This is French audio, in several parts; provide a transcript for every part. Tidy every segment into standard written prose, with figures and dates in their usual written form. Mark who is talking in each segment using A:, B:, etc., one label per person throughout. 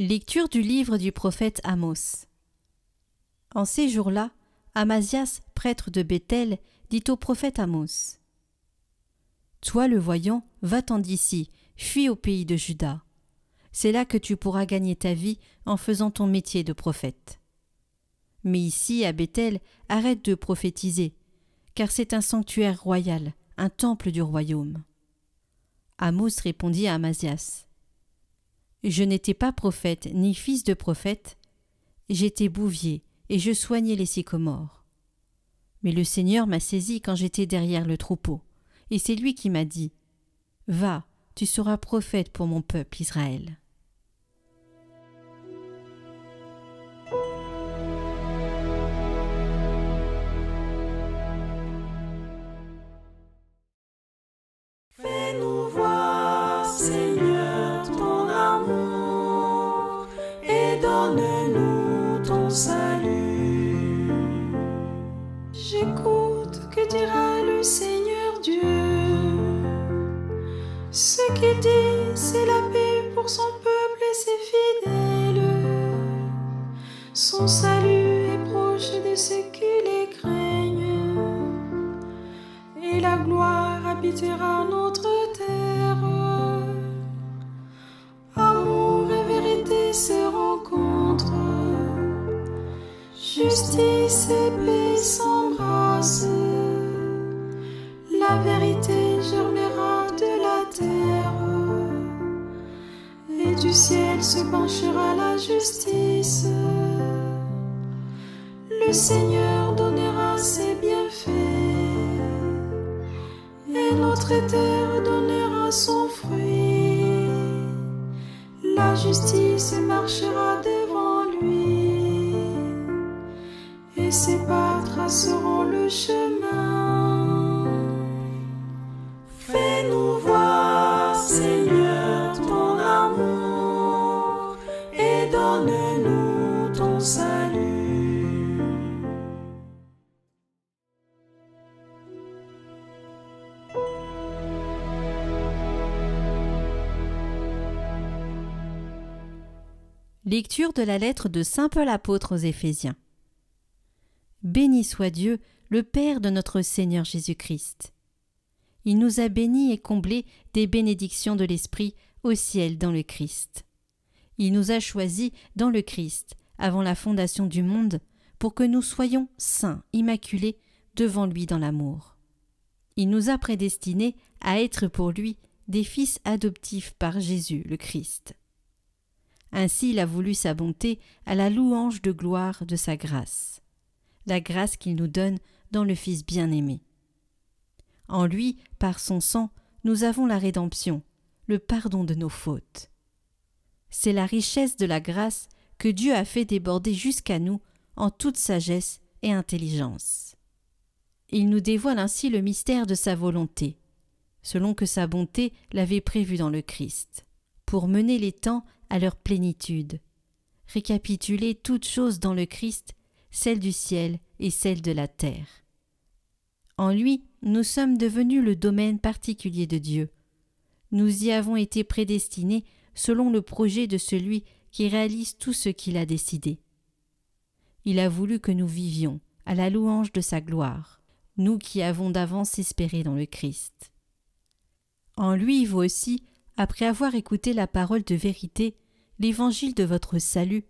A: Lecture du livre du prophète Amos. En ces jours-là, Amazias, prêtre de Béthel, dit au prophète Amos : Toi le voyant, va-t'en d'ici, fuis au pays de Juda. C'est là que tu pourras gagner ta vie en faisant ton métier de prophète. Mais ici, à Béthel, arrête de prophétiser, car c'est un sanctuaire royal, un temple du royaume. Amos répondit à Amazias : Je n'étais pas prophète ni fils de prophète, j'étais bouvier et je soignais les sycomores. Mais le Seigneur m'a saisi quand j'étais derrière le troupeau, et c'est lui qui m'a dit : Va, tu seras prophète pour mon peuple Israël.
B: Fais-nous voir, Seigneur, ton amour et donne-nous ton salut. J'écoute, que dira le Seigneur Dieu. Ce qu'il dit, c'est la paix pour son peuple et ses fidèles. Son salut est proche de ceux qui les craignent, et la gloire habitera notre terre. Amour et vérité se rencontrent, justice et paix s'embrassent. La vérité germera de la terre, et du ciel se penchera la justice. Le Seigneur donnera ses bienfaits, et notre terre donnera son fruit. La justice marchera devant lui, et ses pas traceront le chemin. Fais-nous voir, Seigneur, ton amour, et donne-nous ton salut.
A: Lecture de la lettre de saint Paul apôtre aux Éphésiens. Béni soit Dieu, le Père de notre Seigneur Jésus-Christ. Il nous a bénis et comblés des bénédictions de l'Esprit au ciel dans le Christ. Il nous a choisis dans le Christ, avant la fondation du monde, pour que nous soyons saints, immaculés, devant lui dans l'amour. Il nous a prédestinés à être pour lui des fils adoptifs par Jésus le Christ. Ainsi il a voulu sa bonté à la louange de gloire de sa grâce, la grâce qu'il nous donne dans le Fils bien-aimé. En lui, par son sang, nous avons la rédemption, le pardon de nos fautes. C'est la richesse de la grâce que Dieu a fait déborder jusqu'à nous en toute sagesse et intelligence. Il nous dévoile ainsi le mystère de sa volonté, selon que sa bonté l'avait prévu dans le Christ, pour mener les temps à leur plénitude, récapituler toutes choses dans le Christ, celles du ciel et celles de la terre. En lui, nous sommes devenus le domaine particulier de Dieu. Nous y avons été prédestinés selon le projet de celui qui réalise tout ce qu'il a décidé. Il a voulu que nous vivions à la louange de sa gloire, nous qui avons d'avance espéré dans le Christ. En lui, vous aussi, après avoir écouté la parole de vérité, l'évangile de votre salut,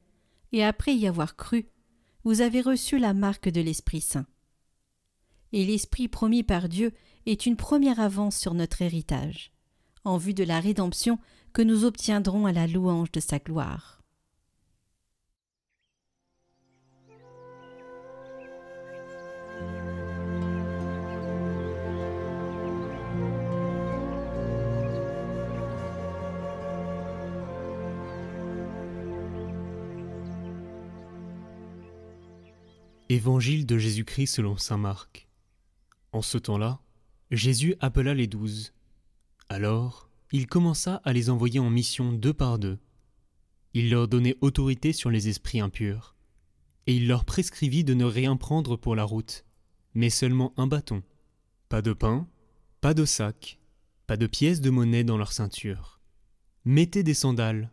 A: et après y avoir cru, vous avez reçu la marque de l'Esprit Saint. Et l'Esprit promis par Dieu est une première avance sur notre héritage, en vue de la rédemption que nous obtiendrons à la louange de sa gloire.
C: Évangile de Jésus-Christ selon saint Marc. En ce temps-là, Jésus appela les 12. Alors, il commença à les envoyer en mission 2 par 2. Il leur donnait autorité sur les esprits impurs, et il leur prescrivit de ne rien prendre pour la route, mais seulement un bâton, pas de pain, pas de sac, pas de pièces de monnaie dans leur ceinture. Mettez des sandales,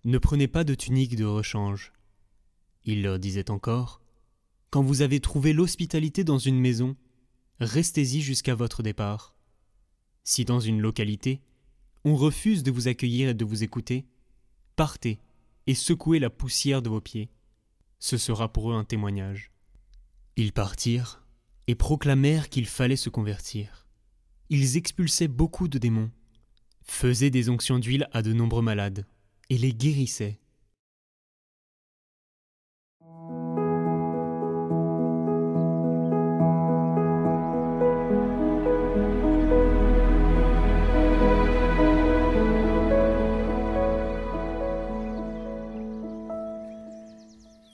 C: Ne prenez pas de tunique de rechange. Il leur disait encore, quand vous avez trouvé l'hospitalité dans une maison, restez-y jusqu'à votre départ. Si dans une localité, on refuse de vous accueillir et de vous écouter, partez et secouez la poussière de vos pieds. Ce sera pour eux un témoignage. Ils partirent et proclamèrent qu'il fallait se convertir. Ils expulsaient beaucoup de démons, faisaient des onctions d'huile à de nombreux malades et les guérissaient.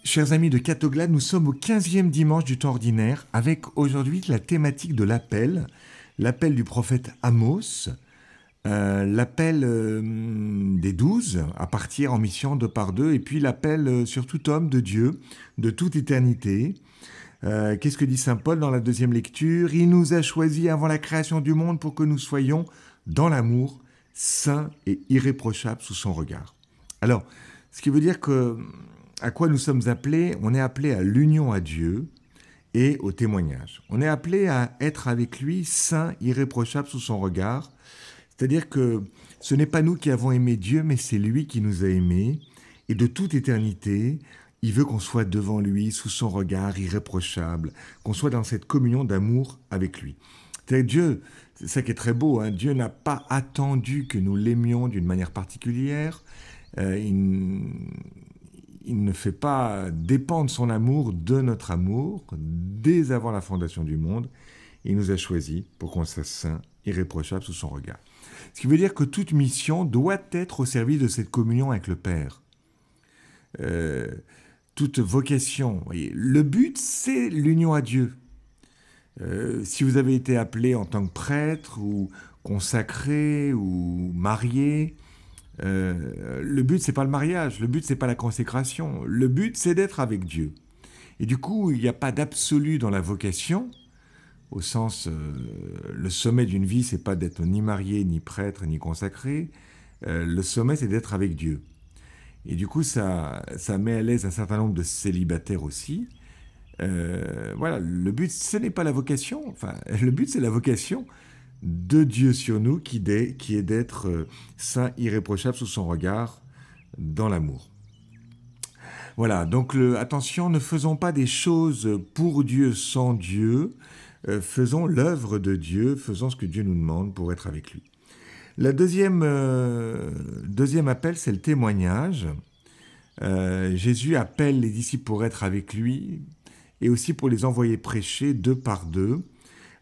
D: Chers amis de Catoglade, nous sommes au 15e dimanche du temps ordinaire avec aujourd'hui la thématique de l'appel du prophète Amos, l'appel des 12 à partir en mission 2 par 2 et puis l'appel sur tout homme de Dieu de toute éternité. Qu'est-ce que dit saint Paul dans la deuxième lecture? Il nous a choisis avant la création du monde pour que nous soyons dans l'amour, saints et irréprochables sous son regard. Alors, ce qui veut dire que à quoi nous sommes appelés? On est appelés à l'union à Dieu et au témoignage. On est appelés à être avec lui saints, irréprochables sous son regard. C'est-à-dire que ce n'est pas nous qui avons aimé Dieu, mais c'est lui qui nous a aimés. Et de toute éternité, il veut qu'on soit devant lui, sous son regard irréprochable, qu'on soit dans cette communion d'amour avec lui. C'est-à-dire Dieu, c'est ça qui est très beau, hein, Dieu n'a pas attendu que nous l'aimions d'une manière particulière. Il ne fait pas dépendre son amour de notre amour dès avant la fondation du monde. Il nous a choisis pour qu'on soit saint, irréprochable sous son regard. Ce qui veut dire que toute mission doit être au service de cette communion avec le Père. Toute vocation. Voyez, le but, c'est l'union à Dieu. Si vous avez été appelé en tant que prêtre ou consacré ou marié, le but, c'est pas le mariage, le but, c'est pas la consécration, le but, c'est d'être avec Dieu. Et du coup, il n'y a pas d'absolu dans la vocation, au sens, le sommet d'une vie, c'est pas d'être ni marié, ni prêtre, ni consacré, le sommet, c'est d'être avec Dieu. Et du coup, ça met à l'aise un certain nombre de célibataires aussi. Voilà, le but, ce n'est pas la vocation, enfin, le but, c'est la vocation de Dieu sur nous, qui est d'être saint, irréprochable sous son regard, dans l'amour. Voilà, donc attention, ne faisons pas des choses pour Dieu sans Dieu, faisons l'œuvre de Dieu, faisons ce que Dieu nous demande pour être avec lui. La deuxième appel, c'est le témoignage. Jésus appelle les disciples pour être avec lui et aussi pour les envoyer prêcher 2 par 2.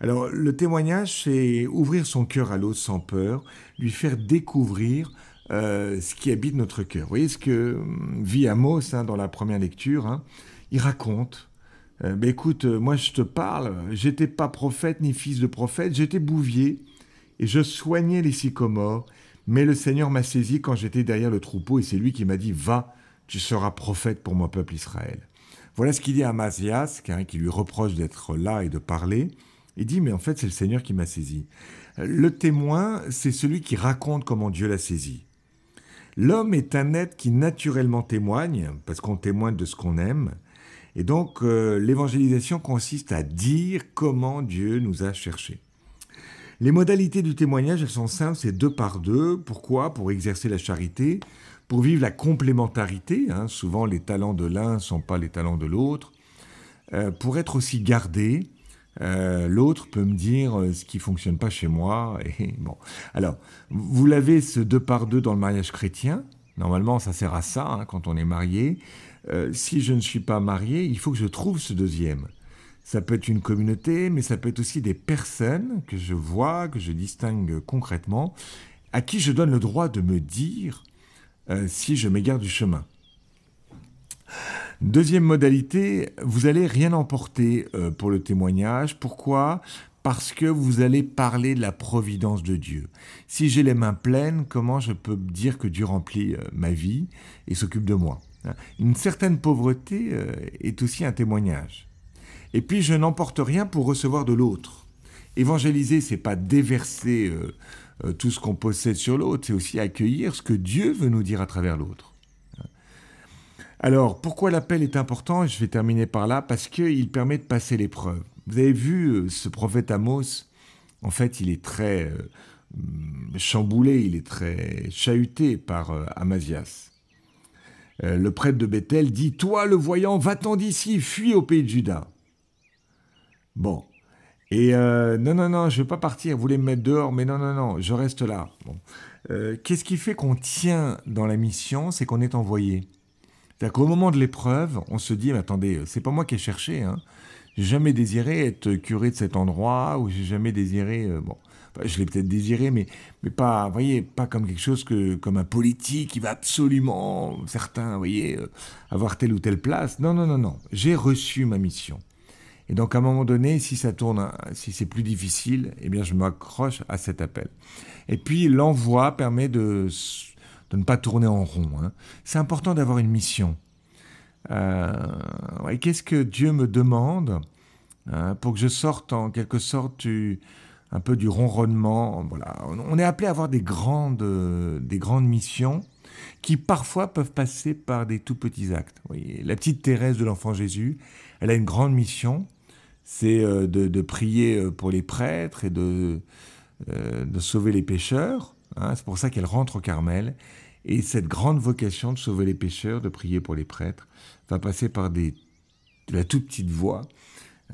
D: Alors, le témoignage, c'est ouvrir son cœur à l'autre sans peur, lui faire découvrir ce qui habite notre cœur. Vous voyez ce que vit Amos dans la première lecture, hein, il raconte, écoute, moi je te parle, j'étais pas prophète ni fils de prophète, j'étais bouvier et je soignais les sycomores, mais le Seigneur m'a saisi quand j'étais derrière le troupeau et c'est lui qui m'a dit « Va, tu seras prophète pour mon peuple Israël ». Voilà ce qu'il dit à Amasias, qui lui reproche d'être là et de parler. Il dit, mais en fait, c'est le Seigneur qui m'a saisi. Le témoin, c'est celui qui raconte comment Dieu l'a saisi. L'homme est un être qui naturellement témoigne, parce qu'on témoigne de ce qu'on aime. Et donc, l'évangélisation consiste à dire comment Dieu nous a cherchés. Les modalités du témoignage, elles sont simples, c'est 2 par 2. Pourquoi? Pour exercer la charité, pour vivre la complémentarité. Hein, souvent, les talents de l'un ne sont pas les talents de l'autre. Pour être aussi gardé. L'autre peut me dire ce qui fonctionne pas chez moi. Et bon, alors vous l'avez ce 2 par 2 dans le mariage chrétien. Normalement, ça sert à ça hein, quand on est marié. Si je ne suis pas marié, il faut que je trouve ce deuxième. Ça peut être une communauté, mais ça peut être aussi des personnes que je vois, que je distingue concrètement, à qui je donne le droit de me dire si je m'égare du chemin. Deuxième modalité, vous allez rien emporter pour le témoignage. Pourquoi? Parce que vous allez parler de la providence de Dieu. Si j'ai les mains pleines, comment je peux dire que Dieu remplit ma vie et s'occupe de moi? Une certaine pauvreté est aussi un témoignage. Et puis, je n'emporte rien pour recevoir de l'autre. Évangéliser, c'est pas déverser tout ce qu'on possède sur l'autre, c'est aussi accueillir ce que Dieu veut nous dire à travers l'autre. Alors, pourquoi l'appel est important? Je vais terminer par là, parce qu'il permet de passer l'épreuve. Vous avez vu, ce prophète Amos, en fait, il est très chamboulé, il est très chahuté par Amazias. Le prêtre de Bethel dit « Toi, le voyant, va-t'en d'ici, fuis au pays de Juda. » Bon. Et non, je ne veux pas partir, vous voulez me mettre dehors, mais non, je reste là. Bon. Qu'est-ce qui fait qu'on tient dans la mission? C'est qu'on est envoyé. C'est-à-dire qu'au moment de l'épreuve, on se dit, mais attendez, c'est pas moi qui ai cherché, hein. J'ai jamais désiré être curé de cet endroit, ou j'ai jamais désiré, je l'ai peut-être désiré, mais pas, vous voyez, pas comme quelque chose comme un politique qui va absolument, certains, vous voyez, avoir telle ou telle place. Non, j'ai reçu ma mission. Et donc, à un moment donné, si ça tourne, si c'est plus difficile, eh bien, je m'accroche à cet appel. Et puis, l'envoi permet de ne pas tourner en rond, hein. C'est important d'avoir une mission. Qu'est-ce que Dieu me demande, hein, pour que je sorte en quelque sorte un peu du ronronnement. Voilà. On est appelé à avoir des grandes missions qui parfois peuvent passer par des tout petits actes. Vous voyez, la petite Thérèse de l'Enfant Jésus, elle a une grande mission, c'est de prier pour les prêtres et de sauver les pécheurs, hein. C'est pour ça qu'elle rentre au Carmel. Et cette grande vocation de sauver les pécheurs, de prier pour les prêtres, va passer par de la toute petite voix,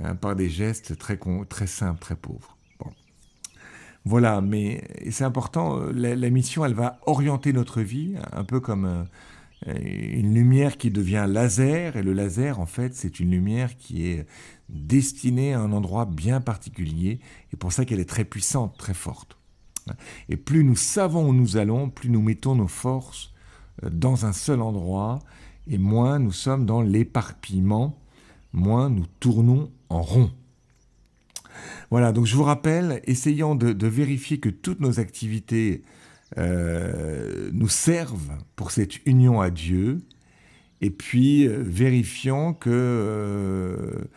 D: hein, par des gestes très simples, très pauvres. Bon. Voilà, mais c'est important, la mission, elle va orienter notre vie, un peu comme une lumière qui devient laser, et le laser, en fait, c'est une lumière qui est destinée à un endroit bien particulier, et pour ça qu'elle est très puissante, très forte. Et plus nous savons où nous allons, plus nous mettons nos forces dans un seul endroit, et moins nous sommes dans l'éparpillement, moins nous tournons en rond. Voilà, donc je vous rappelle, essayons de vérifier que toutes nos activités nous servent pour cette union à Dieu, et puis vérifions que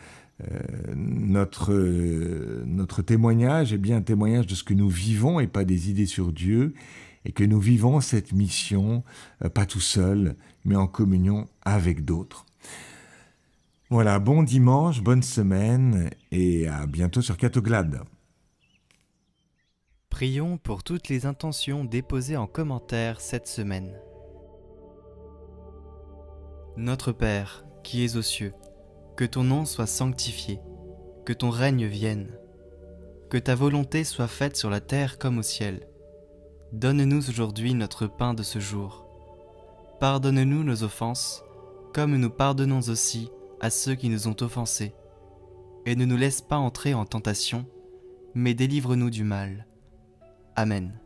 D: notre témoignage est bien un témoignage de ce que nous vivons et pas des idées sur Dieu, et que nous vivons cette mission, pas tout seul, mais en communion avec d'autres. Voilà, bon dimanche, bonne semaine, et à bientôt sur Catoglade.
E: Prions pour toutes les intentions déposées en commentaire cette semaine. Notre Père, qui es aux cieux, que ton nom soit sanctifié, que ton règne vienne, que ta volonté soit faite sur la terre comme au ciel. Donne-nous aujourd'hui notre pain de ce jour. Pardonne-nous nos offenses, comme nous pardonnons aussi à ceux qui nous ont offensés. Et ne nous laisse pas entrer en tentation, mais délivre-nous du mal. Amen.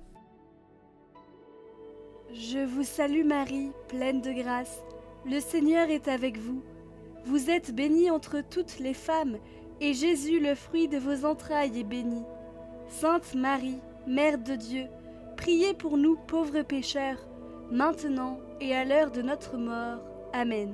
F: Je vous salue Marie, pleine de grâce. Le Seigneur est avec vous. Vous êtes bénie entre toutes les femmes, et Jésus, le fruit de vos entrailles, est béni. Sainte Marie, Mère de Dieu, priez pour nous pauvres pécheurs, maintenant et à l'heure de notre mort. Amen.